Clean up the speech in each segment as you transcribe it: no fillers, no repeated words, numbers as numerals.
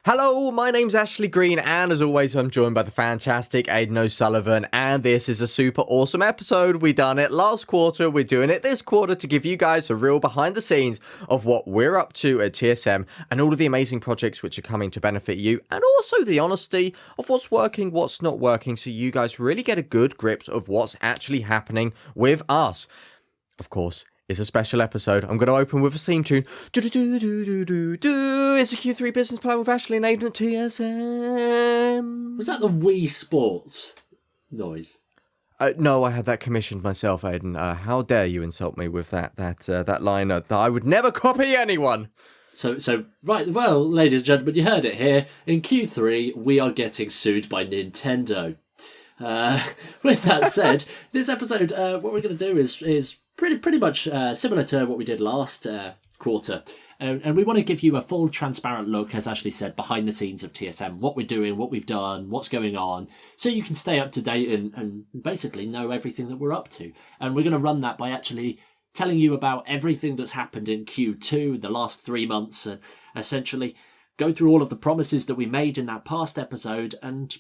Hello, my name's Ashley Green, and as always, I'm joined by the fantastic Aidan O'Sullivan, and this is a super awesome episode. We done it last quarter, we're doing it this quarter to give you guys a real behind the scenes of what we're up to at TSM and all of the amazing projects which are coming to benefit you, and also the honesty of what's working, what's not working, so you guys really get a good grip of what's actually happening with us. Of course, it's a special episode. I'm going to open with a theme tune. It's a Q3 business plan with Ashley and Aidan at TSM. Was that the Wii Sports noise? No, I had that commissioned myself, Aidan. How dare you insult me with that line that I would never copy anyone. So right, well, ladies and gentlemen, you heard it here. In Q3, we are getting sued by Nintendo. With that said, this episode, what we're going to do is pretty much similar to what we did last quarter. And we want to give you a full transparent look, as Ashley said, behind the scenes of TSM, what we're doing, what we've done, what's going on, so you can stay up to date and basically know everything that we're up to. And we're going to run that by actually telling you about everything that's happened in Q2, the last 3 months, and essentially go through all of the promises that we made in that past episode and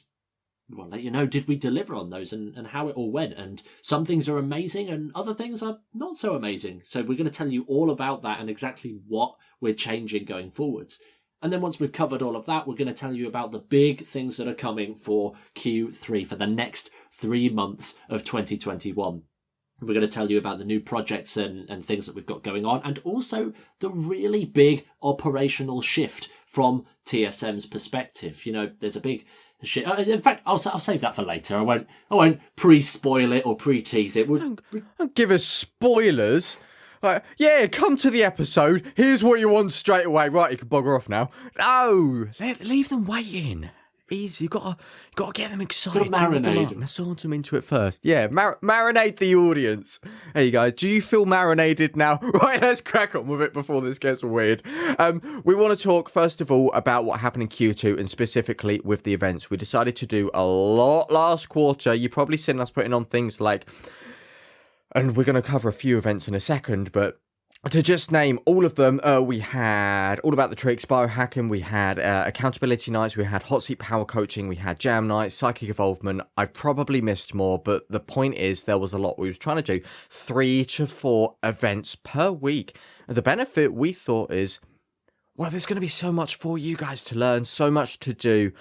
we'll let you know, did we deliver on those and how it all went. And some things are amazing and other things are not so amazing. So we're going to tell you all about that and exactly what we're changing going forwards. And then once we've covered all of that, we're going to tell you about the big things that are coming for Q3, for the next 3 months of 2021. We're going to tell you about the new projects and things that we've got going on, and also the really big operational shift from TSM's perspective. You know, there's a big shit. In fact, I'll save that for later. I won't pre-spoil it or pre-tease it. Don't give us spoilers. Yeah, come to the episode. Here's what you want straight away. Right, you can bugger off now. No, leave them waiting. Easy, you gotta get them excited. Gotta marinate them. Massage them into it first. Yeah, marinate the audience. There you go. Do you feel marinated now? Right, let's crack on with it before this gets weird. We want to talk first of all about what happened in Q2 and specifically with the events. We decided to do a lot last quarter. You've probably seen us putting on things like, and we're going to cover a few events in a second, but to just name all of them, we had All About the Tricks, Biohacking, we had Accountability Nights, we had Hot Seat Power Coaching, we had Jam Nights, Psychic Evolvement. I've probably missed more, but the point is there was a lot we was trying to do. 3 to 4 events per week. The benefit we thought is, well, there's going to be so much for you guys to learn, so much to do.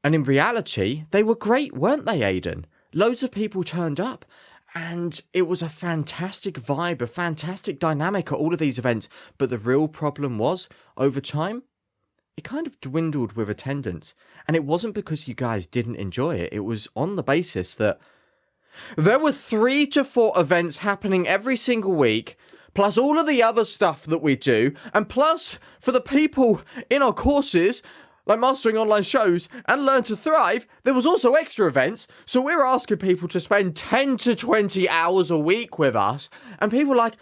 And in reality, they were great, weren't they, Aidan? Loads of people turned up. And it was a fantastic vibe, a fantastic dynamic at all of these events. But the real problem was, over time, it kind of dwindled with attendance. And it wasn't because you guys didn't enjoy it. It was on the basis that there were 3 to 4 events happening every single week, plus all of the other stuff that we do. And plus, for the people in our courses, like Mastering Online Shows and Learn to Thrive, there was also extra events. So we were asking people to spend 10 to 20 hours a week with us. And people were like,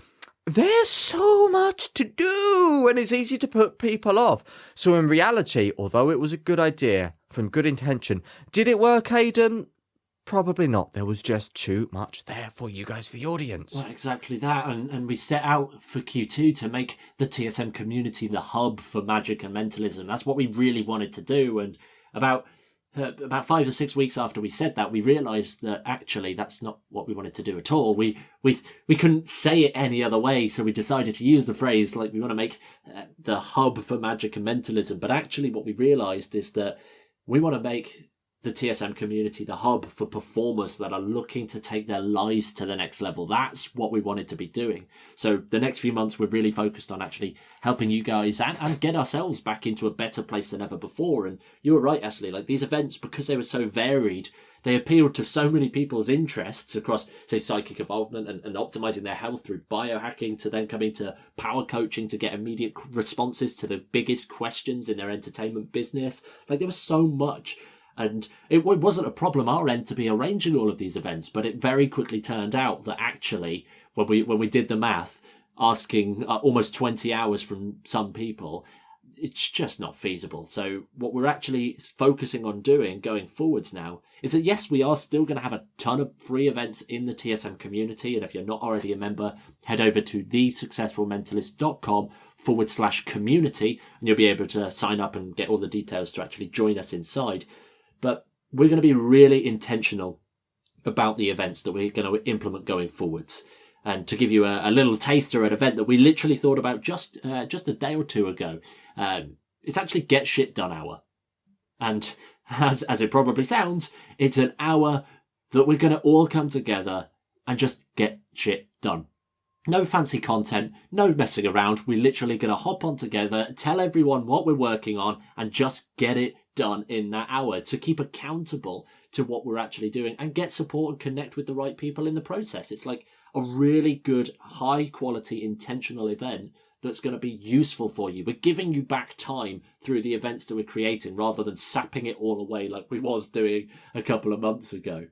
there's so much to do. And it's easy to put people off. So in reality, although it was a good idea from good intention, did it work, Aidan? Probably not. There was just too much there for you guys, the audience. Well, exactly that. And we set out for Q2 to make the TSM community the hub for magic and mentalism. That's what we really wanted to do. And about 5 or 6 weeks after we said that, we realised that actually that's not what we wanted to do at all. We couldn't say it any other way, so we decided to use the phrase like we want to make the hub for magic and mentalism. But actually what we realised is that we want to make the TSM community the hub for performers that are looking to take their lives to the next level. That's what we wanted to be doing. So the next few months we're really focused on actually helping you guys and get ourselves back into a better place than ever before. And you were right, Ashley, like these events, because they were so varied, they appealed to so many people's interests across, say, psychic evolvement and optimizing their health through biohacking, to then coming to power coaching to get immediate responses to the biggest questions in their entertainment business. Like there was so much. And it wasn't a problem our end to be arranging all of these events, but it very quickly turned out that actually, when we did the math, asking almost 20 hours from some people, it's just not feasible. So what we're actually focusing on doing going forwards now is that, yes, we are still going to have a ton of free events in the TSM community. And if you're not already a member, head over to thesuccessfulmentalist.com TSM.com/community, and you'll be able to sign up and get all the details to actually join us inside. But we're going to be really intentional about the events that we're going to implement going forwards. And to give you a little taster, an event that we literally thought about just a day or two ago, it's actually Get Shit Done Hour. And as it probably sounds, it's an hour that we're going to all come together and just get shit done. No fancy content, no messing around. We're literally going to hop on together, tell everyone what we're working on, and just get it done in that hour to keep accountable to what we're actually doing and get support and connect with the right people in the process. It's like a really good, high quality, intentional event that's going to be useful for you. We're giving you back time through the events that we're creating rather than sapping it all away like we was doing a couple of months ago.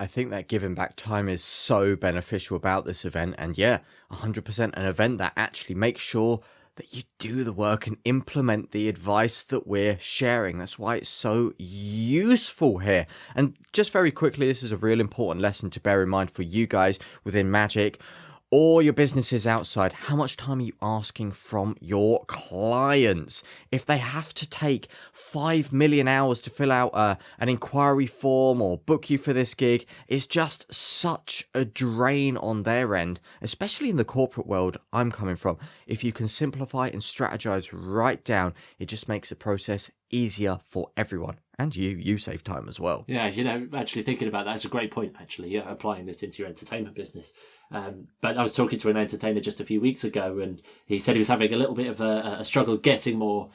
I think that giving back time is so beneficial about this event. And yeah, 100% an event that actually makes sure that you do the work and implement the advice that we're sharing. That's why it's so useful here. And just very quickly, this is a real important lesson to bear in mind for you guys within Magic or your businesses outside. How much time are you asking from your clients? If they have to take 5 million hours to fill out an inquiry form or book you for this gig, it's just such a drain on their end, especially in the corporate world I'm coming from. If you can simplify and strategize right down, it just makes the process easier for everyone. And you save time as well. Yeah, actually thinking about that, it's a great point, actually, applying this into your entertainment business. But I was talking to an entertainer just a few weeks ago, and he said he was having a little bit of a struggle getting more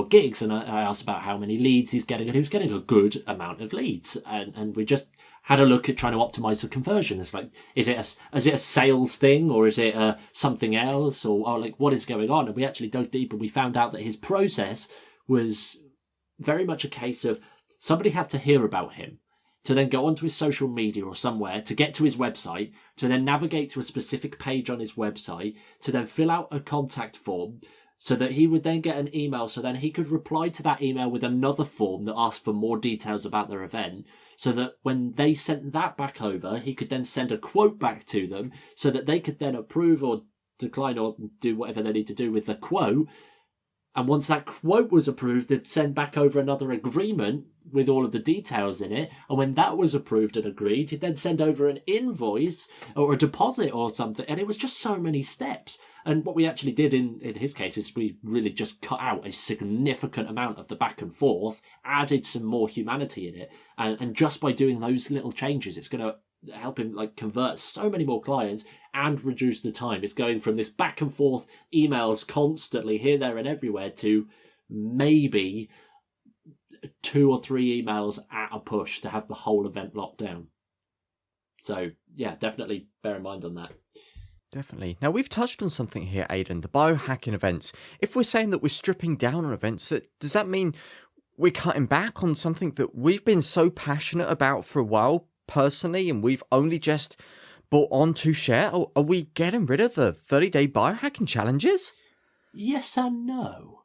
gigs. And I asked about how many leads he's getting, and he was getting a good amount of leads. And we just had a look at trying to optimize the conversion. It's like, is it a sales thing, or is it something else, or like what is going on? And we actually dug deep, and we found out that his process was very much a case of somebody had to hear about him to then go onto his social media or somewhere to get to his website, to then navigate to a specific page on his website, to then fill out a contact form so that he would then get an email, so then he could reply to that email with another form that asked for more details about their event, so that when they sent that back over, he could then send a quote back to them so that they could then approve or decline or do whatever they need to do with the quote. And once that quote was approved, they'd send back over another agreement with all of the details in it. And when that was approved and agreed, he'd then send over an invoice or a deposit or something. And it was just so many steps. And what we actually did in his case is we really just cut out a significant amount of the back and forth, added some more humanity in it. And just by doing those little changes, it's going to help him like convert so many more clients and reduce the time. It's going from this back and forth emails constantly here, there and everywhere to maybe 2 or 3 emails at a push to have the whole event locked down. So yeah, definitely bear in mind on that. Definitely. Now, we've touched on something here, Aidan, the biohacking events. If we're saying that we're stripping down on events, does that mean we're cutting back on something that we've been so passionate about for a while personally, and we've only just bought on to share? Or are we getting rid of the 30-day biohacking challenges? Yes and no.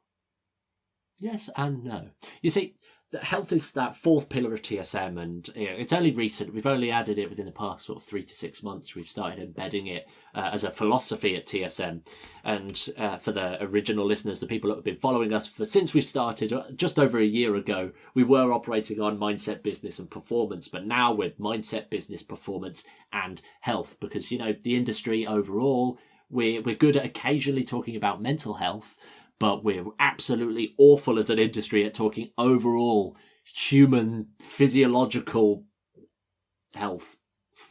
Yes and no. You see, health is that fourth pillar of TSM, and it's only recent. We've only added it within the past sort of 3 to 6 months. We've started embedding it as a philosophy at TSM. And for the original listeners, the people that have been following us since we started just over a year ago, we were operating on mindset, business and performance. But now we're mindset, business, performance and health, because, the industry overall, we're good at occasionally talking about mental health, but we're absolutely awful as an industry at talking overall human physiological health,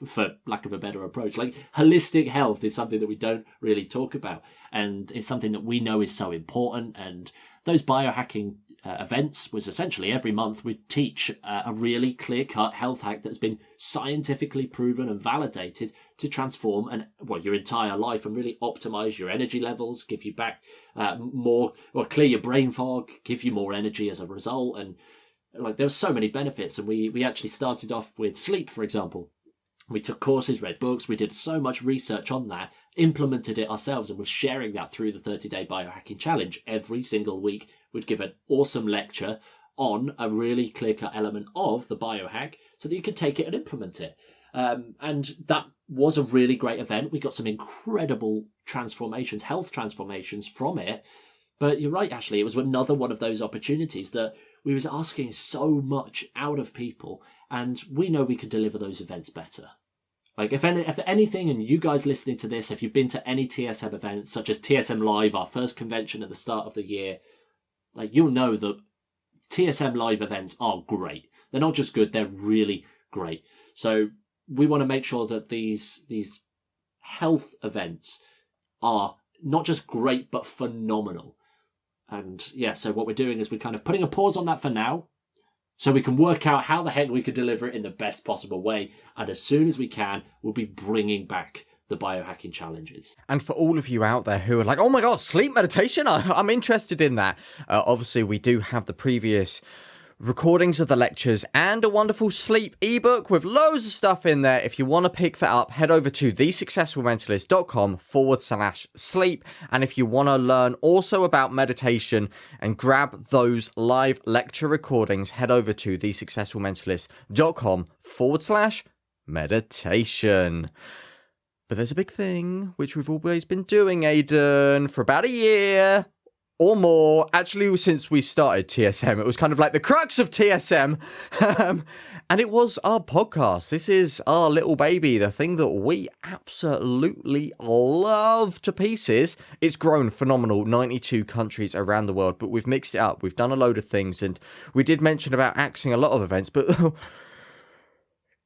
for lack of a better approach. Like, holistic health is something that we don't really talk about, and it's something that we know is so important. And those biohacking events was essentially every month we'd teach a really clear-cut health hack that's been scientifically proven and validated to transform your entire life and really optimize your energy levels, give you back more, or clear your brain fog, give you more energy as a result. And like, there were so many benefits. And we actually started off with sleep, for example. We took courses, read books, we did so much research on that, implemented it ourselves, and was sharing that through the 30-day biohacking challenge. Every single week we'd give an awesome lecture on a really clear-cut element of the biohack so that you could take it and implement it. And that was a really great event. We got some incredible transformations, health transformations from it. But you're right, Ashley, it was another one of those opportunities that we was asking so much out of people, and we know we could deliver those events better. Like, if anything, and you guys listening to this, if you've been to any TSM events, such as TSM Live, our first convention at the start of the year, like, you'll know that TSM Live events are great. They're not just good, they're really great. So we want to make sure that these health events are not just great, but phenomenal. And yeah, so what we're doing is we're kind of putting a pause on that for now, so we can work out how the heck we could deliver it in the best possible way. And as soon as we can, we'll be bringing back the biohacking challenges. And for all of you out there who are like, oh my God, sleep meditation, I'm interested in that. Obviously, we do have the previous recordings of the lectures and a wonderful sleep ebook with loads of stuff in there. If you want to pick that up, head over to thesuccessfulmentalist.com/sleep. And if you want to learn also about meditation and grab those live lecture recordings, head over to thesuccessfulmentalist.com/meditation. But there's a big thing, which we've always been doing, Aidan, for about a year or more. Actually, since we started TSM, it was kind of like the crux of TSM. And it was our podcast. This is our little baby, the thing that we absolutely love to pieces. It's grown phenomenal, 92 countries around the world, but we've mixed it up. We've done a load of things, and we did mention about axing a lot of events, but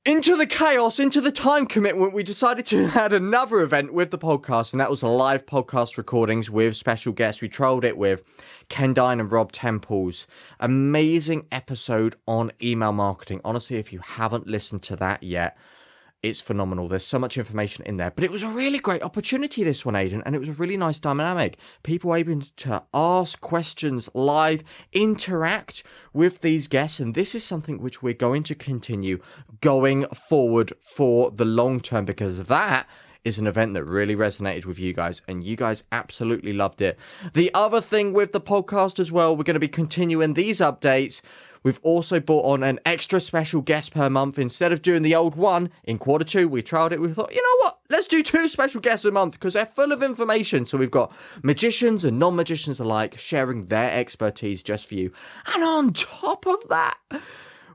into the chaos, into the time commitment, we decided to add another event with the podcast, and that was live podcast recordings with special guests. We trolled it with Ken Dine and Rob Temple's amazing episode on email marketing. Honestly, if you haven't listened to that yet, it's phenomenal. There's so much information in there. But it was a really great opportunity, this one, Aidan, and it was a really nice dynamic. People were able to ask questions live, interact with these guests, and this is something which we're going to continue going forward for the long term, because that is an event that really resonated with you guys, and you guys absolutely loved it. The other thing with the podcast as well, we're going to be continuing these updates. We've also brought on an extra special guest per month. Instead of doing the old one in Q2, we trialed it. We thought, you know what? Let's do 2 special guests a month, because they're full of information. So we've got magicians and non-magicians alike sharing their expertise just for you. And on top of that,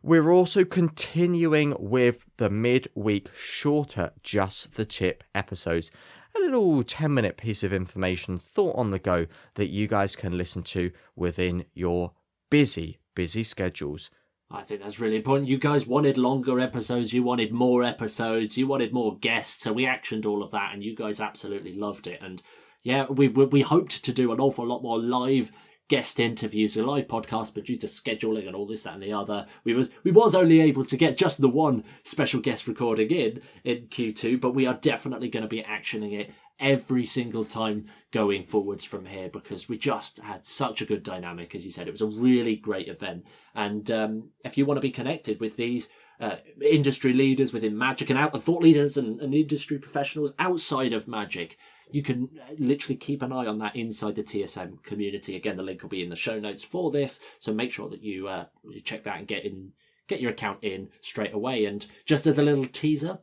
we're also continuing with the midweek shorter Just the Tip episodes. A little 10-minute piece of information, thought on the go, that you guys can listen to within your busy schedules. I think that's really important. You guys wanted longer episodes, you wanted more episodes, you wanted more guests, so we actioned all of that, and you guys absolutely loved it. And yeah, we hoped to do an awful lot more live guest interviews, a live podcast, but due to scheduling and all this, that, and the other, we was only able to get just the one special guest recording in Q2, but we are definitely going to be actioning it every single time going forwards from here, because we just had such a good dynamic. As you said, it was a really great event. And if you want to be connected with these industry leaders within magic, and thought leaders and industry professionals outside of magic, you can literally keep an eye on that inside the TSM community. Again, the link will be in the show notes for this, so make sure that you check that and get your account in straight away. And just as a little teaser,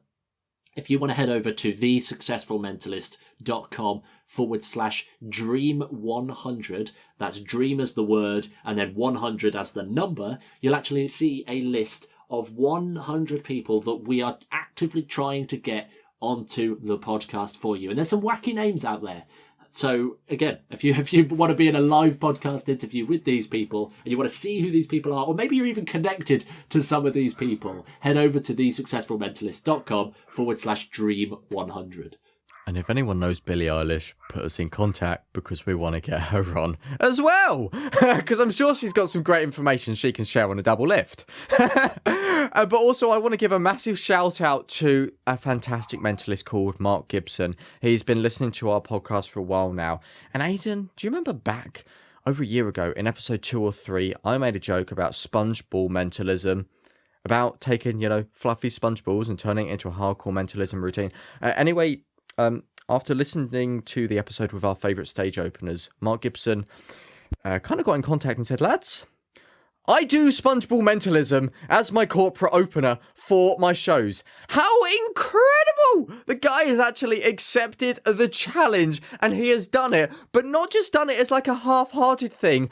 if you want to head over to thesuccessfulmentalist.com/dream100, that's dream as the word and then 100 as the number, you'll actually see a list of 100 people that we are actively trying to get onto the podcast for you. And there's some wacky names out there. So again, if you want to be in a live podcast interview with these people, and you want to see who these people are, or maybe you're even connected to some of these people, head over to thesuccessfulmentalist.com/dream100. And if anyone knows Billie Eilish, put us in contact, because we want to get her on as well. Because I'm sure she's got some great information she can share on a double lift. But also, I want to give a massive shout out to a fantastic mentalist called Mark Gibson. He's been listening to our podcast for a while now. And Aidan, do you remember back over a year ago in episode 2 or 3, I made a joke about sponge ball mentalism, about taking, fluffy sponge balls and turning it into a hardcore mentalism routine. Anyway, after listening to the episode with our favourite stage openers, Mark Gibson kind of got in contact and said, lads, I do SpongeBob Mentalism as my corporate opener for my shows. How incredible! The guy has actually accepted the challenge and he has done it, but not just done it as like a half-hearted thing.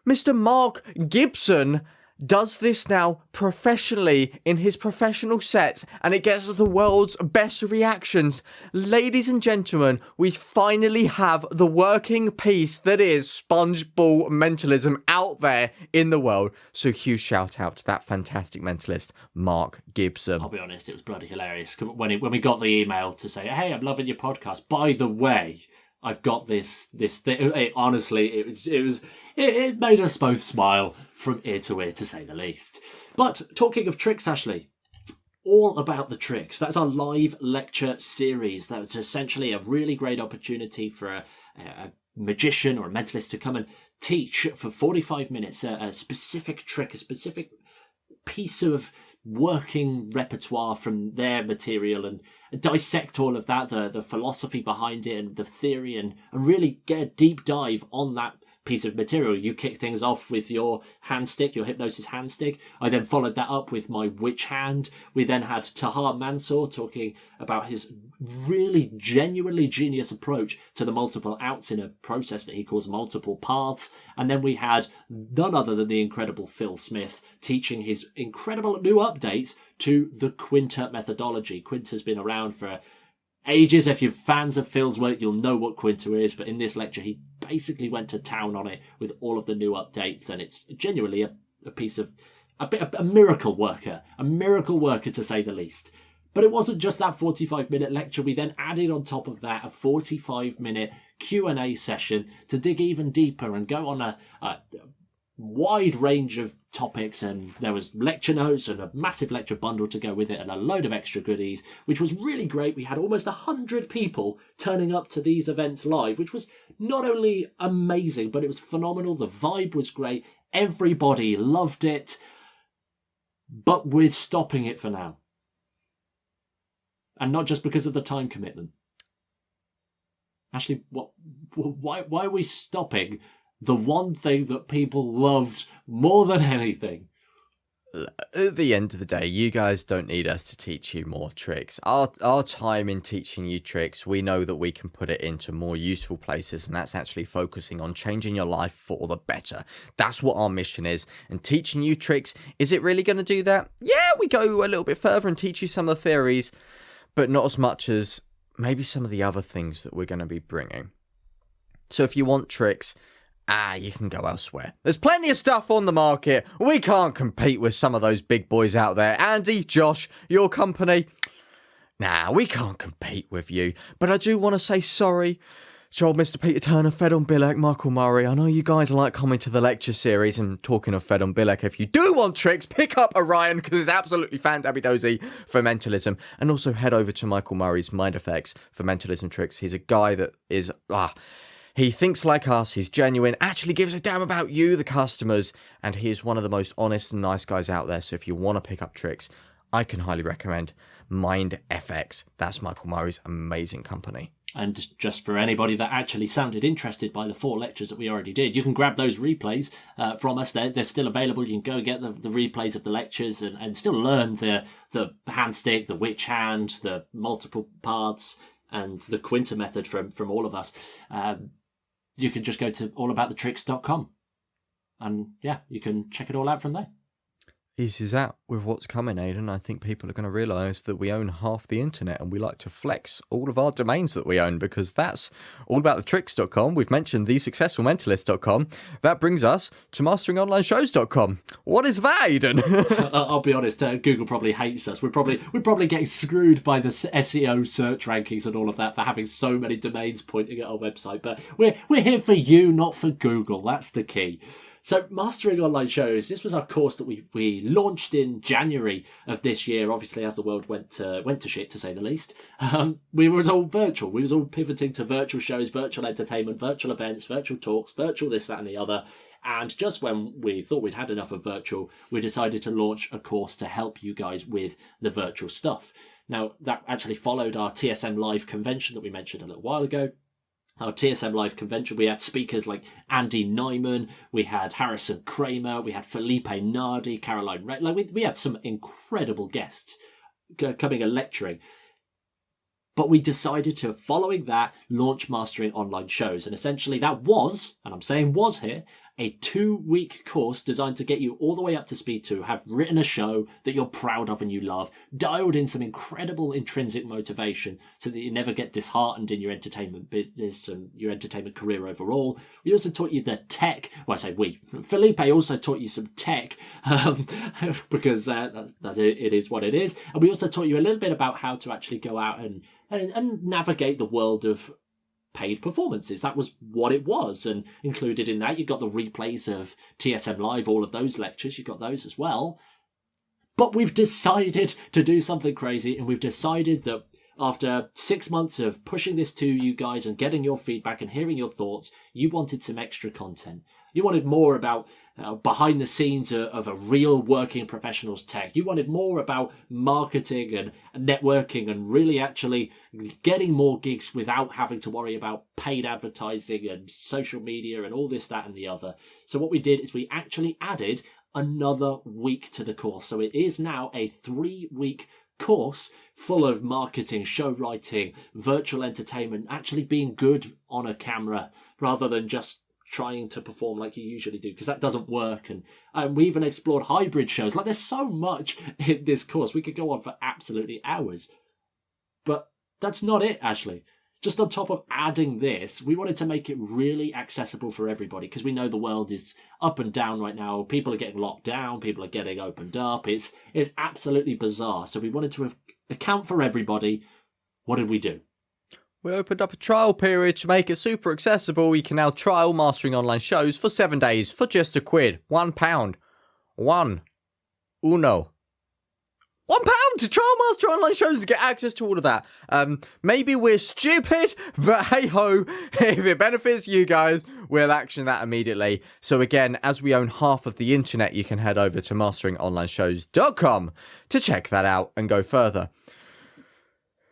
Mr. Mark Gibson does this now professionally in his professional sets, and it gets the world's best reactions. Ladies and gentlemen, we finally have the working piece that is SpongeBob Mentalism out there in the world. So huge shout out to that fantastic mentalist, Mark Gibson. I'll be honest, it was bloody hilarious when we got the email to say, "Hey, I'm loving your podcast. By the way, I've got this thing." Honestly, it made us both smile from ear to ear, to say the least. But talking of tricks, Ashley, all about the tricks. That's our live lecture series. That was essentially a really great opportunity for a magician or a mentalist to come and teach for 45 minutes a specific trick, a specific piece of working repertoire from their material, and dissect all of that, the philosophy behind it and the theory, and really get a deep dive on that piece of material. You kick things off with your hand stick, your hypnosis hand stick. I then followed that up with my witch hand. We then had Tahar Mansour talking about his really genuinely genius approach to the multiple outs in a process that he calls multiple paths. And then we had none other than the incredible Phil Smith teaching his incredible new update to the Quinter methodology. Quinter's been around for ages. If you're fans of Phil's work, you'll know what Quinter is, but in this lecture he basically went to town on it with all of the new updates, and it's genuinely a piece of a miracle worker to say the least. But it wasn't just that 45-minute lecture. We then added on top of that a 45-minute Q&A session to dig even deeper and go on a wide range of topics, and there was lecture notes and a massive lecture bundle to go with it and a load of extra goodies, which was really great. We had almost 100 people turning up to these events live, which was not only amazing, but it was phenomenal. The vibe was great. Everybody loved it. But we're stopping it for now. And not just because of the time commitment. Actually, why are we stopping the one thing that people loved more than anything? At the end of the day, you guys don't need us to teach you more tricks. Our time in teaching you tricks, we know that we can put it into more useful places, and that's actually focusing on changing your life for the better. That's what our mission is. And teaching you tricks, is it really going to do that? Yeah, we go a little bit further and teach you some of the theories, but not as much as maybe some of the other things that we're going to be bringing. So if you want tricks, you can go elsewhere. There's plenty of stuff on the market. We can't compete with some of those big boys out there. Andy, Josh, your company, nah, we can't compete with you. But I do want to say sorry to old Mr. Peter Turner, Fed on Bilek, Michael Murray. I know you guys like coming to the lecture series, and talking of Fed on Bilek, if you do want tricks, pick up Orion, because it's absolutely fantabby-dozy for mentalism. And also head over to Michael Murray's Mind Effects for mentalism tricks. He's a guy that is... he thinks like us, he's genuine, actually gives a damn about you, the customers, and he is one of the most honest and nice guys out there. So if you want to pick up tricks, I can highly recommend Mind FX. That's Michael Murray's amazing company. And just for anybody that actually sounded interested by the 4 lectures that we already did, you can grab those replays from us. They're still available. You can go get the replays of the lectures and still learn the hand stick, the witch hand, the multiple paths, and the Quinter method from all of us. You can just go to allaboutthetricks.com, and yeah, you can check it all out from there. Easy as that. With what's coming, Aidan, I think people are going to realise that we own half the internet, and we like to flex all of our domains that we own, because that's allaboutthetricks.com. We've mentioned thesuccessfulmentalist.com. That brings us to masteringonlineshows.com. What is that, Aidan? I'll be honest, Google probably hates us. We're probably getting screwed by the SEO search rankings and all of that for having so many domains pointing at our website. But we're here for you, not for Google. That's the key. So Mastering Online Shows, this was our course that we launched in January of this year, obviously as the world went to shit, to say the least. We was all virtual. We was all pivoting to virtual shows, virtual entertainment, virtual events, virtual talks, virtual this, that and the other. And just when we thought we'd had enough of virtual, we decided to launch a course to help you guys with the virtual stuff. Now, that actually followed our TSM Live convention that we mentioned a little while ago. our TSM Live convention. We had speakers like Andy Nyman, we had Harrison Kramer, we had Felipe Nardi, Caroline Red. Like we had some incredible guests coming and lecturing. But we decided to, following that, launch Mastering Online Shows. And essentially that was, and I'm saying was here, a 2-week course designed to get you all the way up to speed to have written a show that you're proud of and you love, dialed in some incredible intrinsic motivation so that you never get disheartened in your entertainment business and your entertainment career overall. We also taught you the tech. Well, I say we. Felipe also taught you some tech because it is what it is. And we also taught you a little bit about how to actually go out and navigate the world of paid performances. That was what it was, and included in that you got the replays of TSM Live, all of those lectures, you got those as well. But we've decided to do something crazy, and we've decided that after 6 months of pushing this to you guys and getting your feedback and hearing your thoughts, you wanted some extra content. You wanted more about behind the scenes of a real working professional's tech. You wanted more about marketing and networking and really actually getting more gigs without having to worry about paid advertising and social media and all this, that, and the other. So what we did is we actually added another week to the course. So it is now a 3-week course full of marketing, show writing, virtual entertainment, actually being good on a camera rather than just trying to perform like you usually do, because that doesn't work. And we even explored hybrid shows. Like, there's so much in this course. We could go on for absolutely hours. But that's not it, Ashley. Just on top of adding this, we wanted to make it really accessible for everybody, because we know the world is up and down right now. People are getting locked down. People are getting opened up. It's absolutely bizarre. So we wanted to account for everybody. What did we do? We opened up a trial period to make it super accessible. You can now trial Mastering Online Shows for 7 days for just £1. £1 to trial Master Online Shows to get access to all of that. Maybe we're stupid, but hey ho, if it benefits you guys, we'll action that immediately. So again, as we own half of the internet, you can head over to masteringonlineshows.com to check that out and go further.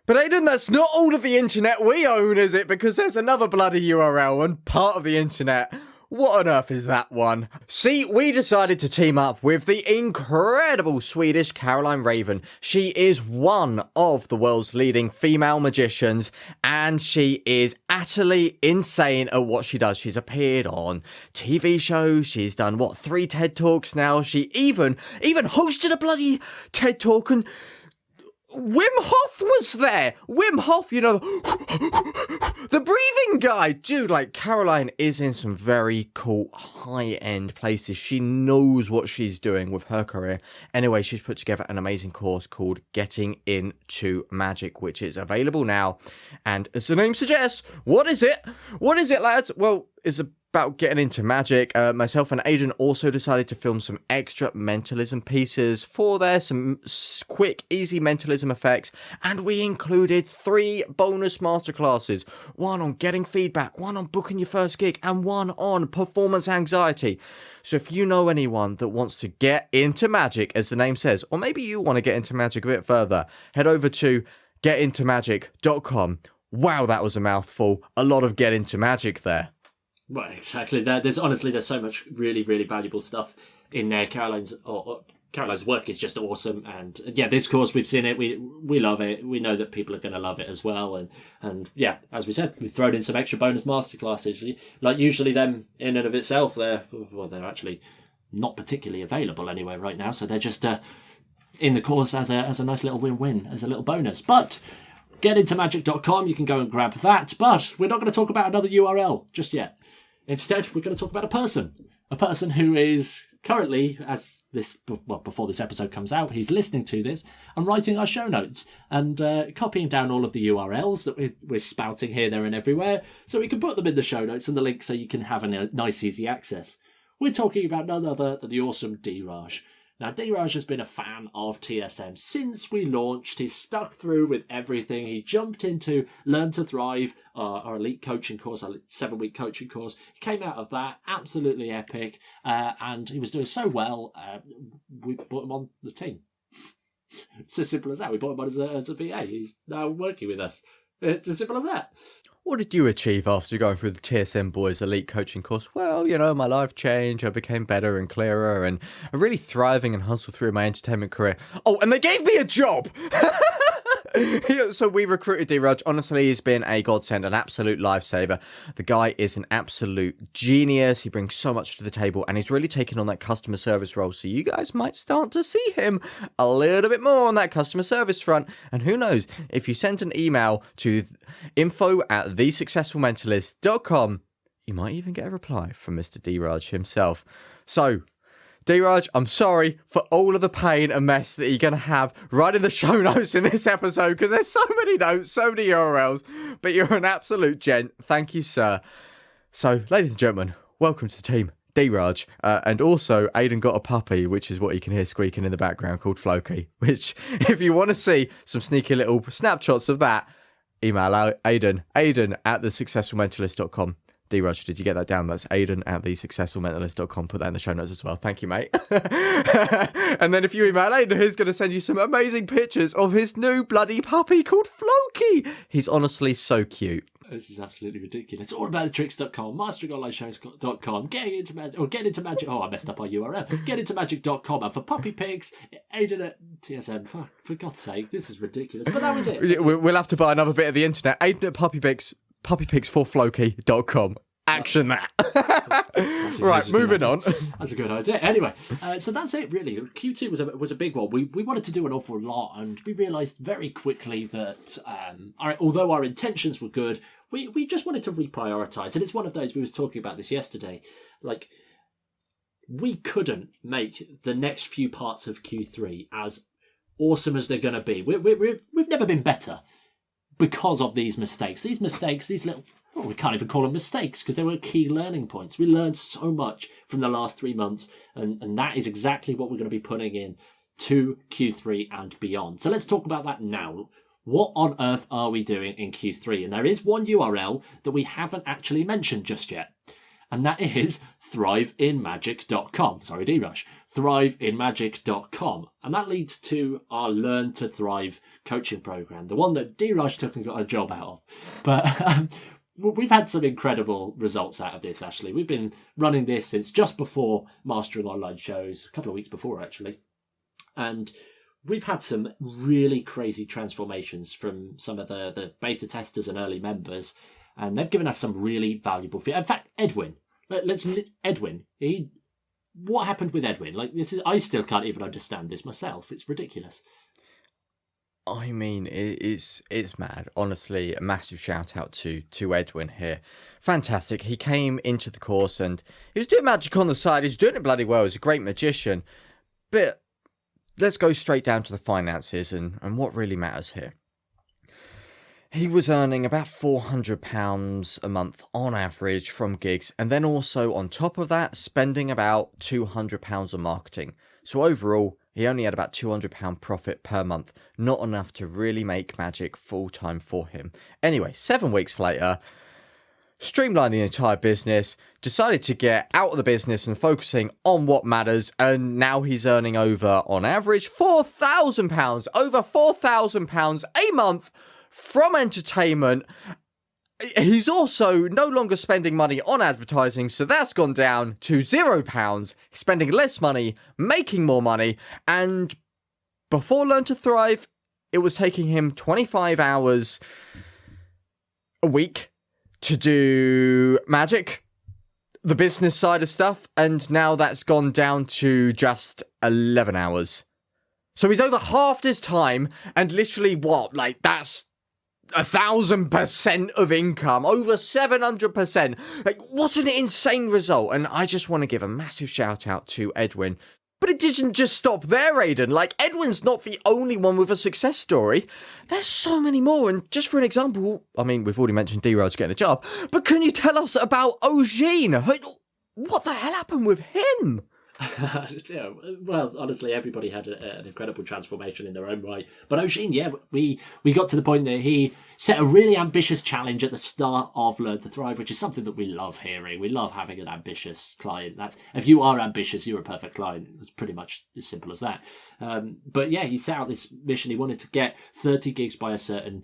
But Aidan, that's not all of the internet we own, is it? Because there's another bloody URL and part of the internet. What on earth is that one? See, we decided to team up with the incredible Swedish Caroline Raven. She is one of the world's leading female magicians, and she is utterly insane at what she does. She's appeared on TV shows. She's done, 3 TED Talks now. She even hosted a bloody TED Talk, and Wim Hof was there. Wim Hof, you know, the breathing guy. Dude, like, Caroline is in some very cool high-end places. She knows what she's doing with her career. Anyway, she's put together an amazing course called Getting Into Magic, which is available now. And as the name suggests, what is it? What is it, lads? Well, it's about getting into magic. Myself and Aidan also decided to film some extra mentalism pieces for there, some quick, easy mentalism effects, and we included 3 bonus masterclasses, one on getting feedback, one on booking your first gig, and one on performance anxiety. So if you know anyone that wants to get into magic, as the name says, or maybe you want to get into magic a bit further, head over to getintomagic.com. Wow, that was a mouthful. A lot of get into magic there. Right, exactly. There's so much really, really valuable stuff in there. Caroline's work is just awesome, and yeah, this course, we've seen it, we love it. We know that people are going to love it as well, and yeah, as we said, we've thrown in some extra bonus masterclasses. Like, usually them in and of itself, they're actually not particularly available anywhere right now, so they're just in the course as a nice little win-win, as a little bonus. But getintomagic.com, you can go and grab that, but we're not going to talk about another URL just yet. Instead, we're going to talk about a person who is currently, before this episode comes out, he's listening to this and writing our show notes and copying down all of the URLs that we're spouting here, there, and everywhere, so we can put them in the show notes and the link so you can have a nice, easy access. We're talking about none other than the awesome D-Raj. Now, D-Raj has been a fan of TSM since we launched. He's stuck through with everything. He jumped into Learn to Thrive, our elite coaching course, our 7-week coaching course. He came out of that, absolutely epic, and he was doing so well, we brought him on the team. It's as simple as that. We brought him on as a VA. He's now working with us. It's as simple as that. what did you achieve after going through the TSM Boys Elite Coaching course? Well, my life changed. I became better and clearer and really thriving and hustled through my entertainment career. Oh, and they gave me a job! So we recruited D-Raj. Honestly, he's been a godsend, an absolute lifesaver. The guy is an absolute genius. He brings so much to the table, and he's really taken on that customer service role. So you guys might start to see him a little bit more on that customer service front. And who knows, if you send an email to info@thesuccessfulmentalist.com, you might even get a reply from Mr. D-Raj himself. So, D-Raj, I'm sorry for all of the pain and mess that you're going to have right in the show notes in this episode, because there's so many notes, so many URLs, but you're an absolute gent. Thank you, sir. So, ladies and gentlemen, welcome to the team, D-Raj, and also Aidan got a puppy, which is what you can hear squeaking in the background, called Floki, which, if you want to see some sneaky little snapshots of that, email Aidan @thesuccessfulmentalist.com. D-Raj, did you get that down? That's Aidan @thesuccessfulmentalist.com. Put that in the show notes as well. Thank you, mate. And then if you email Aidan, he's going to send you some amazing pictures of his new bloody puppy called Floki. He's honestly so cute. This is absolutely ridiculous. Allaboutthetricks.com, masteringOnlineShows.com, getting into magic. Oh, I messed up our URL. Getintomagic.com, and for puppy pics, Aidan at TSM. For God's sake, this is ridiculous. But that was it. We'll have to buy another bit of the internet. Aidan at puppypics4Floki.com. Action that. Right, moving on. That's a good idea. Anyway, so that's it really. Q2 was a big one. We wanted to do an awful lot, and we realised very quickly that although our intentions were good, we just wanted to reprioritise. And it's one of those, we was talking about this yesterday, like, we couldn't make the next few parts of Q3 as awesome as they're going to be. We've never been better because of these mistakes. These little... Well, we can't even call them mistakes because they were key learning points. We learned so much from the last 3 months, and that is exactly what we're going to be putting in to Q3 and beyond. So let's talk about that now. What on earth are we doing in Q3? And there is one URL that we haven't actually mentioned just yet, and that is thriveinmagic.com. Sorry, D-Rush. thriveinmagic.com. And that leads to our Learn to Thrive coaching program, the one that D-Rush took and got a job out of. But... we've had some incredible results out of this, Ashley. We've been running this since just before Mastering Online Shows, a couple of weeks before, actually. And we've had some really crazy transformations from some of the beta testers and early members. And they've given us some really valuable feedback. In fact, Edwin. What happened with Edwin? Like, I still can't even understand this myself. It's ridiculous. I mean, it's mad. Honestly, a massive shout out to Edwin here. Fantastic. He came into the course and he was doing magic on the side. He's doing it bloody well. He's a great magician. But let's go straight down to the finances and what really matters here. He was earning about £400 a month on average from gigs. And then also on top of that, spending about £200 on marketing. So overall, he only had about £200 profit per month, not enough to really make magic full-time for him. Anyway, 7 weeks later, streamlined the entire business, decided to get out of the business and focusing on what matters, and now he's earning over, on average, £4,000, over £4,000 a month from entertainment. He's also no longer spending money on advertising, so that's gone down to £0. He's spending less money, making more money, and before Learn to Thrive, it was taking him 25 hours a week to do magic, the business side of stuff, and now that's gone down to just 11 hours. So he's over halved his time, and literally that's 1,000% of income, over 700%. Like, what an insane result. And I just want to give a massive shout out to Edwin. But it didn't just stop there, Aidan. Like, Edwin's not the only one with a success story. There's so many more. And just for an example, I mean, we've already mentioned D-Raj getting a job, but can you tell us about Eugene? What the hell happened with him? Yeah, well, honestly, everybody had an incredible transformation in their own right. But O'Sheen, yeah, we got to the point that he set a really ambitious challenge at the start of Learn to Thrive, which is something that we love hearing. We love having an ambitious client. That's, if you are ambitious, you're a perfect client. It's pretty much as simple as that. But yeah, he set out this mission. He wanted to get 30 gigs by a certain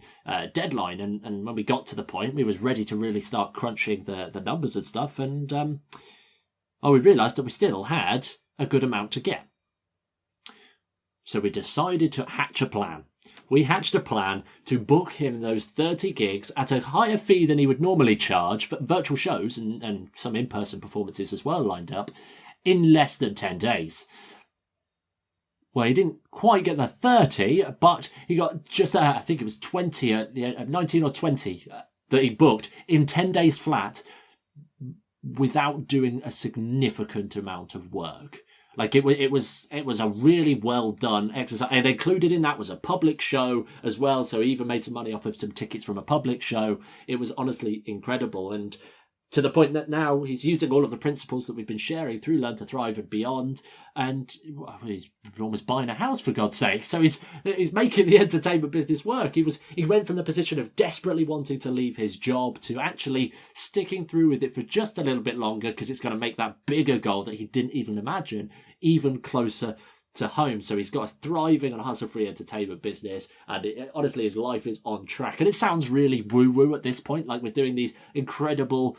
deadline, and when we got to the point, we was ready to really start crunching the numbers and stuff, and we realised that we still had a good amount to get. So we decided to hatch a plan. We hatched a plan to book him those 30 gigs at a higher fee than he would normally charge for virtual shows and some in-person performances as well lined up in less than 10 days. Well, he didn't quite get the 30, but he got just, I think it was 20, 19 or 20 that he booked in 10 days flat, without doing a significant amount of work. Like it was a really well done exercise, and included in that was a public show as well. So he even made some money off of some tickets from a public show. It was honestly incredible, and to the point that now he's using all of the principles that we've been sharing through Learn to Thrive and beyond, and he's almost buying a house, for God's sake. So he's making the entertainment business work. He went from the position of desperately wanting to leave his job to actually sticking through with it for just a little bit longer, because it's going to make that bigger goal that he didn't even imagine even closer to home. So he's got a thriving and hustle-free entertainment business, and honestly his life is on track. And it sounds really woo-woo at this point, like we're doing these incredible,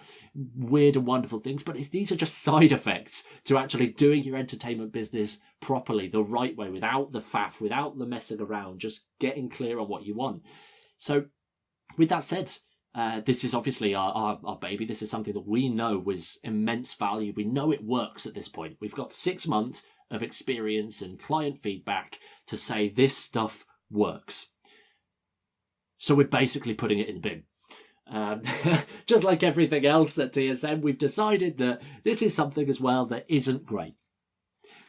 weird and wonderful things, but these are just side effects to actually doing your entertainment business properly, the right way, without the faff, without the messing around, just getting clear on what you want. So with that said, this is obviously our baby. This is something that we know was immense value. We know it works at this point. We've got 6 months of experience and client feedback to say this stuff works. So we're basically putting it in the bin. Just like everything else at TSM, we've decided that this is something as well that isn't great,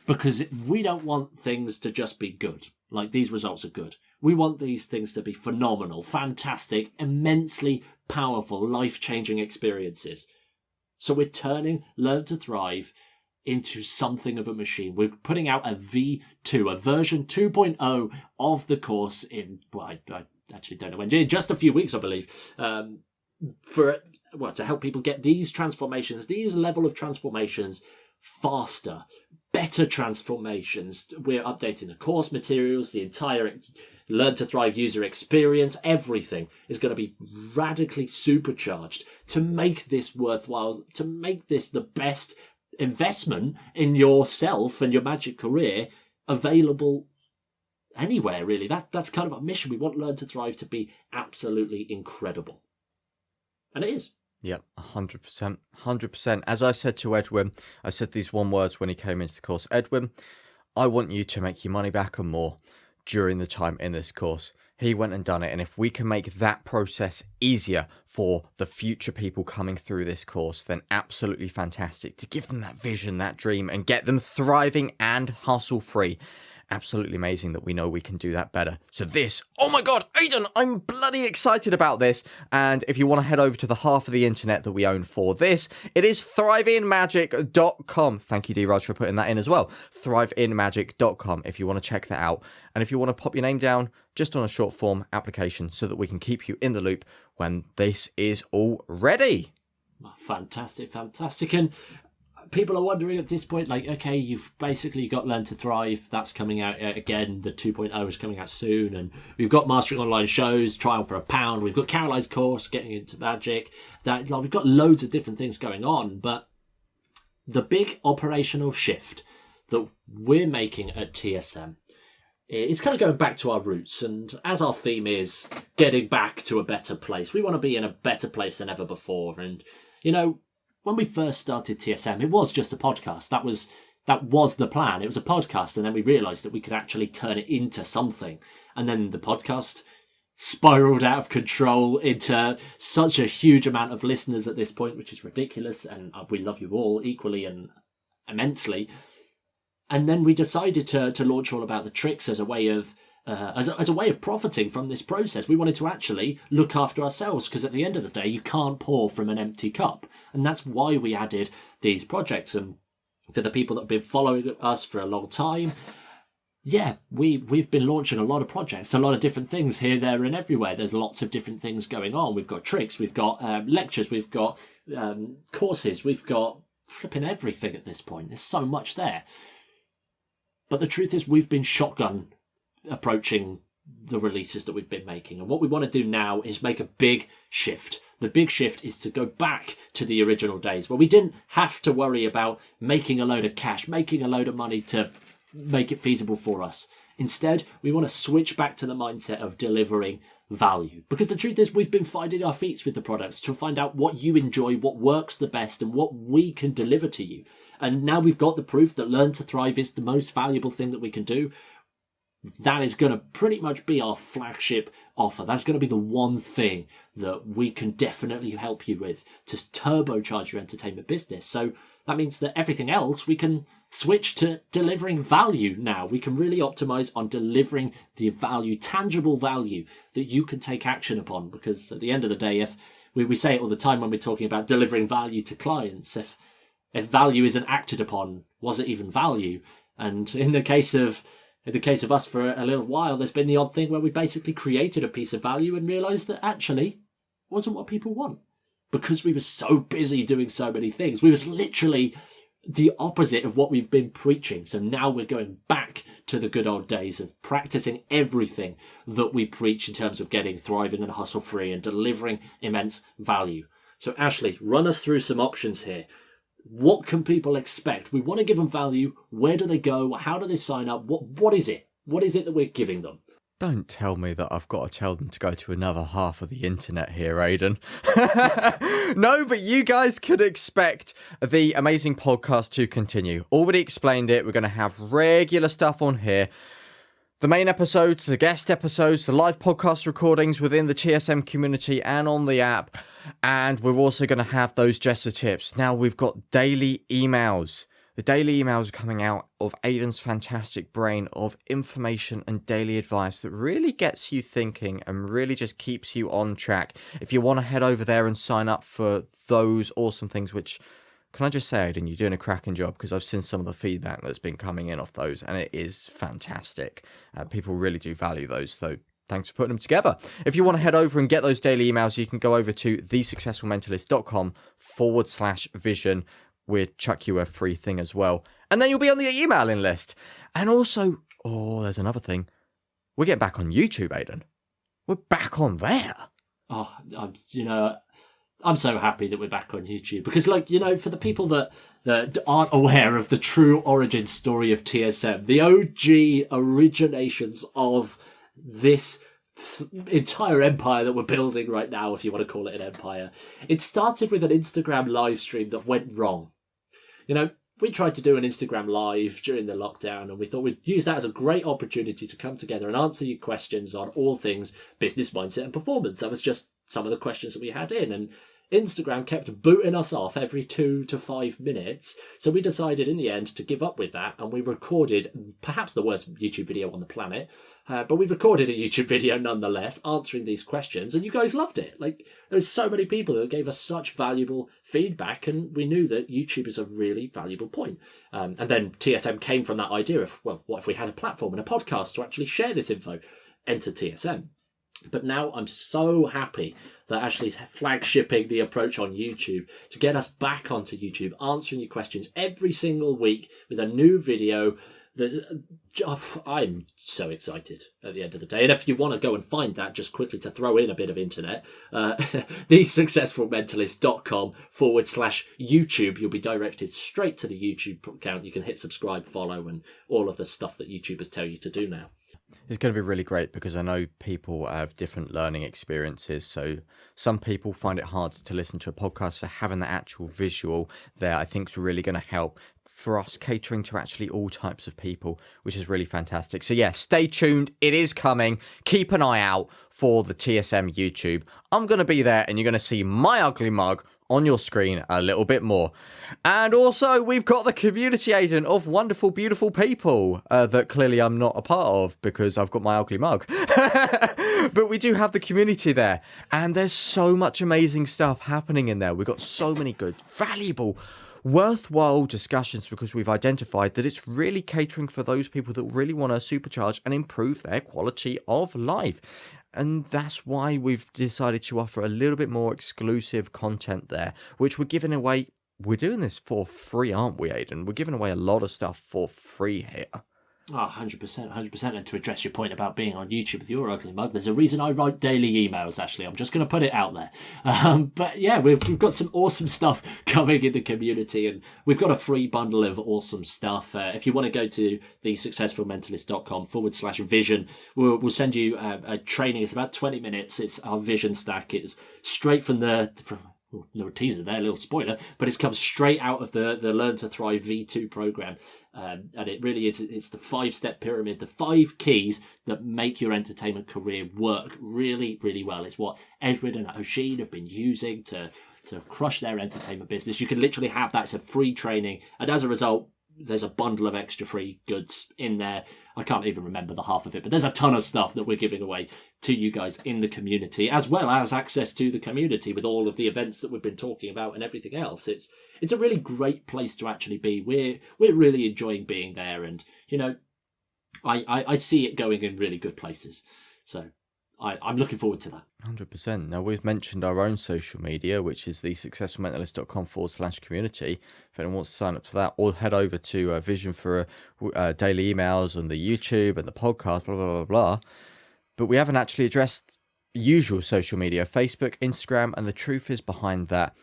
because we don't want things to just be good. Like, these results are good. We want these things to be phenomenal, fantastic, immensely powerful, life-changing experiences. So we're turning Learn to Thrive into something of a machine. We're putting out a V2, a version 2.0 of the course in, well, I actually don't know when, just a few weeks, I believe, to help people get these transformations, these level of transformations faster, better transformations. We're updating the course materials, the entire Learn to Thrive user experience. Everything is going to be radically supercharged to make this worthwhile, to make this the best investment in yourself and your magic career available anywhere, really. That's kind of our mission. We want Learn to Thrive to be absolutely incredible. And it is. Yep, 100%. 100%. As I said to Edwin, I said these one words when he came into the course. Edwin, I want you to make your money back and more during the time in this course. He went and done it. And if we can make that process easier for the future people coming through this course, then absolutely fantastic. To give them that vision, that dream, and get them thriving and hustle free. Absolutely amazing that we know we can do that better. So this, oh my God, Aidan, I'm bloody excited about this. And if you want to head over to the half of the internet that we own for this, it is thriveinmagic.com. Thank you, D-Raj, for putting that in as well. Thriveinmagic.com if you want to check that out. And if you want to pop your name down just on a short form application so that we can keep you in the loop when this is all ready. Fantastic, fantastic. And people are wondering at this point, like, okay, you've basically got Learn to Thrive. That's coming out again. The 2.0 is coming out soon. And we've got Mastering Online Shows, Trial for £1. We've got Caroline's course, Getting into Magic. We've got loads of different things going on. But the big operational shift that we're making at TSM, it's kind of going back to our roots. And as our theme is getting back to a better place, we want to be in a better place than ever before. And, you know, when we first started TSM, it was just a podcast. That was the plan. It was a podcast, and then we realised that we could actually turn it into something. And then the podcast spiraled out of control into such a huge amount of listeners at this point, which is ridiculous. And we love you all equally and immensely. And then we decided to launch All About the Tricks as a way of as a way of profiting from this process. We wanted to actually look after ourselves, because at the end of the day, you can't pour from an empty cup. And that's why we added these projects. And For the people that have been following us for a long time, yeah, we've been launching a lot of projects, a lot of different things here, there, and everywhere. There's lots of different things going on. We've got tricks, we've got lectures, we've got courses, we've got flipping everything at this point. There's so much there. But the truth is, we've been shotgun approaching the releases that we've been making. And what we want to do now is make a big shift. The big shift is to go back to the original days where we didn't have to worry about making a load of cash, making a load of money to make it feasible for us. Instead, we want to switch back to the mindset of delivering value. Because the truth is, we've been finding our feet with the products to find out what you enjoy, what works the best, and what we can deliver to you. And now we've got the proof that Learn to Thrive is the most valuable thing that we can do. That is going to pretty much be our flagship offer. That's going to be the one thing that we can definitely help you with to turbocharge your entertainment business. So that means that everything else we can switch to delivering value now. We can really optimize on delivering the value, tangible value that you can take action upon. Because at the end of the day, if we say it all the time when we're talking about delivering value to clients, if value isn't acted upon, was it even value? And in the case of us for a little while, there's been the odd thing where we basically created a piece of value and realized that actually wasn't what people want, because we were so busy doing so many things. We was literally the opposite of what we've been preaching. So now we're going back to the good old days of practicing everything that we preach in terms of getting thriving and hustle free and delivering immense value. So Ashley, run us through some options here. What can people expect? We want to give them value. Where do they go? How do they sign up? What is it? What is it that we're giving them? Don't tell me that I've got to tell them to go to another half of the internet here, Aidan. No, but you guys could expect the amazing podcast to continue. Already explained it. We're going to have regular stuff on here. The main episodes, the guest episodes, the live podcast recordings within the TSM community and on the app. And we're also going to have those Jester tips. Now we've got daily emails. The daily emails are coming out of Aidan's fantastic brain of information and daily advice that really gets you thinking and really just keeps you on track. If you want to head over there and sign up for those awesome things, which, can I just say, Aidan, you're doing a cracking job, because I've seen some of the feedback that's been coming in off those, and it is fantastic. People really do value those, so thanks for putting them together. If you want to head over and get those daily emails, you can go over to thesuccessfulmentalist.com/vision. We'll chuck you a free thing as well. And then you'll be on the emailing list. And also, there's another thing. We're getting back on YouTube, Aidan. We're back on there. Oh, I'm so happy that we're back on YouTube, because, for the people that aren't aware of the true origin story of TSM, the OG originations of this entire empire that we're building right now, if you want to call it an empire, it started with an Instagram live stream that went wrong. We tried to do an Instagram live during the lockdown, and we thought we'd use that as a great opportunity to come together and answer your questions on all things business, mindset, and performance. That was just some of the questions that we had in, and Instagram kept booting us off every 2 to 5 minutes. So we decided in the end to give up with that, and we recorded perhaps the worst YouTube video on the planet, but we recorded a YouTube video nonetheless answering these questions, and you guys loved it. There's so many people that gave us such valuable feedback, and we knew that YouTube is a really valuable point. And then TSM came from that idea of, well, what if we had a platform and a podcast to actually share this info? Enter TSM. But now I'm so happy that Ashley's flagshipping the approach on YouTube to get us back onto YouTube, answering your questions every single week with a new video. I'm so excited at the end of the day. And if you want to go and find that, just quickly to throw in a bit of internet, thesuccessfulmentalist.com/YouTube, you'll be directed straight to the YouTube account. You can hit subscribe, follow, and all of the stuff that YouTubers tell you to do now. It's going to be really great, because I know people have different learning experiences. So some people find it hard to listen to a podcast. So having the actual visual there, I think, is really going to help for us, catering to actually all types of people, which is really fantastic. So yeah, stay tuned. It is coming. Keep an eye out for the TSM YouTube. I'm going to be there, and you're going to see my ugly mug on your screen a little bit more. And also, we've got the community, Aidan, of wonderful, beautiful people that clearly I'm not a part of because I've got my ugly mug. But we do have the community there, and there's so much amazing stuff happening in there. We've got so many good, valuable, worthwhile discussions because we've identified that it's really catering for those people that really want to supercharge and improve their quality of life. And that's why we've decided to offer a little bit more exclusive content there, which we're giving away. We're doing this for free, aren't we, Aidan? We're giving away a lot of stuff for free here. Oh, 100%, 100%. And to address your point about being on YouTube with your ugly mug, there's a reason I write daily emails, Ashley. I'm just going to put it out there. But yeah, we've got some awesome stuff coming in the community, and we've got a free bundle of awesome stuff. If you want to go to thesuccessfulmentalist.com/vision, we'll send you a training. It's about 20 minutes. It's our vision stack. It's straight from little teaser there, little spoiler, but it comes straight out of the Learn to Thrive V2 program. And it really is, it's the 5-step pyramid, the 5 keys that make your entertainment career work really, really well. It's what Edward and O'Sheen have been using to crush their entertainment business. You can literally have that. It's a free training. And as a result, there's a bundle of extra free goods in there. I can't even remember the half of it, but there's a ton of stuff that we're giving away to you guys in the community, as well as access to the community with all of the events that we've been talking about and everything else. It's a really great place to actually be. We're really enjoying being there, and I see it going in really good places. So I'm looking forward to that. 100%. Now, we've mentioned our own social media, which is thesuccessfulmentalist.com/community. If anyone wants to sign up to that, or head over to Vision for daily emails on the YouTube and the podcast, blah, blah, blah, blah. But we haven't actually addressed usual social media, Facebook, Instagram, and the truth is behind that,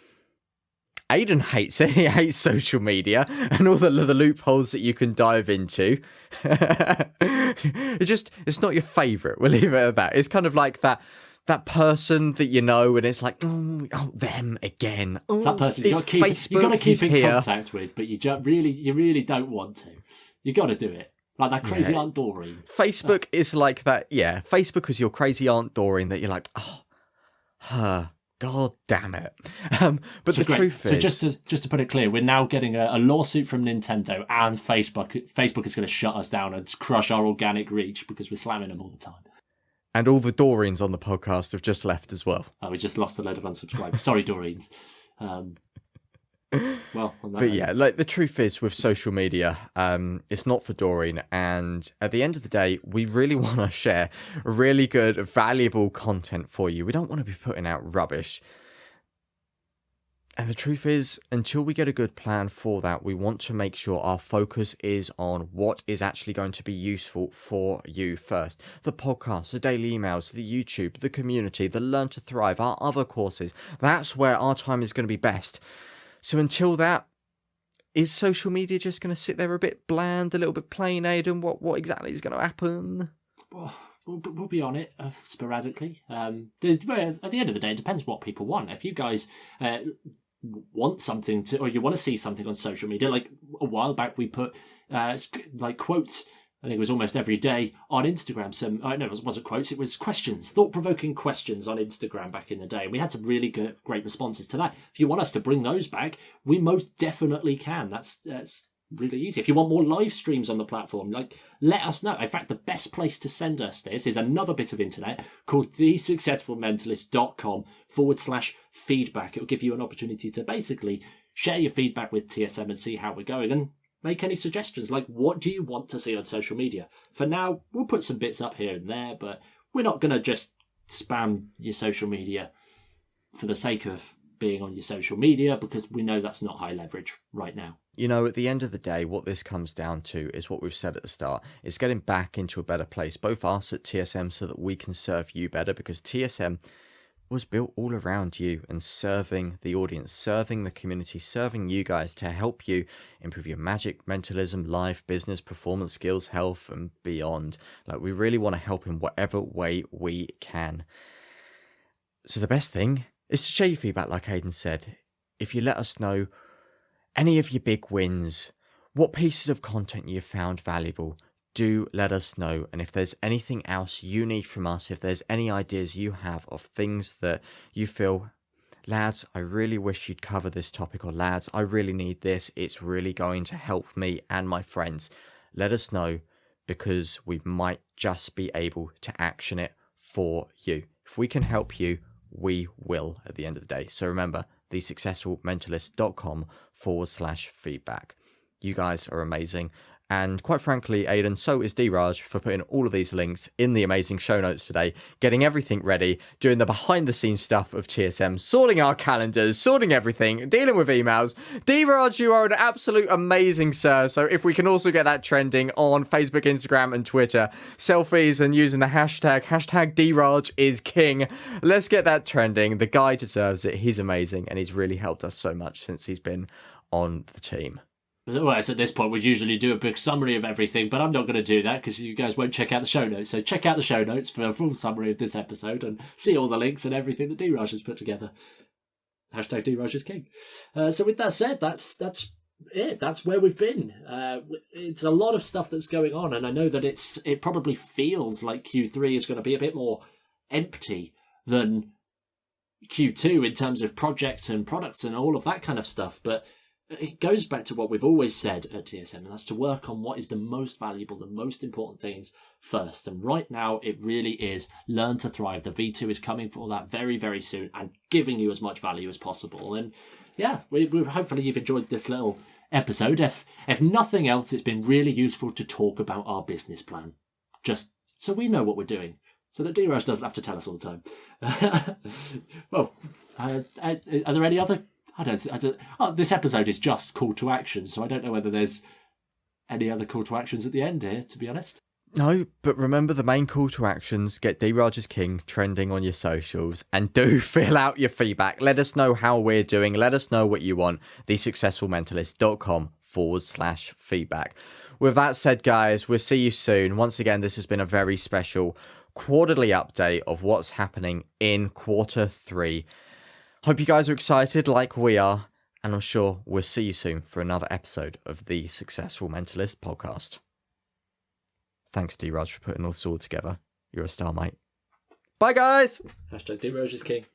Aidan hates it. He hates social media and all the loopholes that you can dive into. It's not your favourite. We'll leave it at that. It's kind of like that person that you know, and it's like, oh, them again. Oh, that person you got to keep in contact with, but you really don't want to. You got to do it. Like that crazy Aunt Doreen. Facebook is like that. Yeah, Facebook is your crazy Aunt Doreen that you're like, oh, her. God damn it. But so the truth is... So just to put it clear, we're now getting a lawsuit from Nintendo and Facebook. Facebook is going to shut us down and crush our organic reach because we're slamming them all the time. And all the Doreens on the podcast have just left as well. We just lost a load of unsubscribers. Sorry, Doreens. But yeah, like the truth is with social media, it's not for Doreen, and at the end of the day, we really want to share really good, valuable content for you. We don't want to be putting out rubbish. And the truth is, until we get a good plan for that, we want to make sure our focus is on what is actually going to be useful for you first. The podcasts, the daily emails, the YouTube, the community, the Learn to Thrive, our other courses. That's where our time is going to be best. So until that, is social media just going to sit there a bit bland, a little bit plain, Aidan? What exactly is going to happen? We'll be on it sporadically. At the end of the day, it depends what people want. If you guys want something or you want to see something on social media, like a while back we put like quotes, I think it was almost every day on Instagram. It wasn't quotes, it was questions, thought-provoking questions on Instagram back in the day. We had some really great responses to that. If you want us to bring those back, we most definitely can. That's really easy. If you want more live streams on the platform, let us know. In fact, the best place to send us this is another bit of internet called thesuccessfulmentalist.com/feedback. It will give you an opportunity to basically share your feedback with TSM and see how we're going, and make any suggestions, like what do you want to see on social media. For now, we'll put some bits up here and there, but we're not going to just spam your social media for the sake of being on your social media, because we know that's not high leverage right now. At the end of the day, what this comes down to is what we've said at the start. It's getting back into a better place, both us at TSM, so that we can serve you better, because TSM was built all around you and serving the audience, serving the community, serving you guys to help you improve your magic, mentalism, life, business, performance, skills, health, and beyond. We really want to help in whatever way we can. So the best thing is to share your feedback, like Aidan said. If you let us know any of your big wins, what pieces of content you found valuable, do let us know. And if there's anything else you need from us, if there's any ideas you have of things that you feel, lads, I really wish you'd cover this topic, or lads, I really need this, it's really going to help me and my friends, let us know, because we might just be able to action it for you. If we can help you, we will at the end of the day. So remember, thesuccessfulmentalist.com/feedback. You guys are amazing. And quite frankly, Aidan, so is D-Raj for putting all of these links in the amazing show notes today, getting everything ready, doing the behind-the-scenes stuff of TSM, sorting our calendars, sorting everything, dealing with emails. D-Raj, you are an absolute amazing sir. So if we can also get that trending on Facebook, Instagram, and Twitter, selfies and using the hashtag D-Raj is king. Let's get that trending. The guy deserves it. He's amazing, and he's really helped us so much since he's been on the team. Whereas at this point, we'd usually do a big summary of everything, but I'm not going to do that because you guys won't check out the show notes. So check out the show notes for a full summary of this episode and see all the links and everything that D-Raj has put together. Hashtag D-Raj is king. So with that said, that's it. That's where we've been. It's a lot of stuff that's going on, and I know that it probably feels like Q3 is going to be a bit more empty than Q2 in terms of projects and products and all of that kind of stuff, but it goes back to what we've always said at TSM, and that's to work on what is the most valuable, the most important things first. And right now, it really is learn to thrive. The V2 is coming for that very, very soon and giving you as much value as possible. And yeah, we hopefully you've enjoyed this little episode. If nothing else, it's been really useful to talk about our business plan, just so we know what we're doing, so that D-Raj doesn't have to tell us all the time. Well, are there any other... I don't. Oh, this episode is just call to action, so I don't know whether there's any other call to actions at the end here, to be honest. No, but remember the main call to actions, get D-Raj is king trending on your socials, and do fill out your feedback. Let us know how we're doing. Let us know what you want. thesuccessfulmentalist.com/feedback. With that said, guys, we'll see you soon. Once again, this has been a very special quarterly update of what's happening in quarter 3. Hope you guys are excited like we are, and I'm sure we'll see you soon for another episode of the Successful Mentalist podcast. Thanks, D-Raj, for putting all this all together. You're a star, mate. Bye, guys! Hashtag D-Raj is king.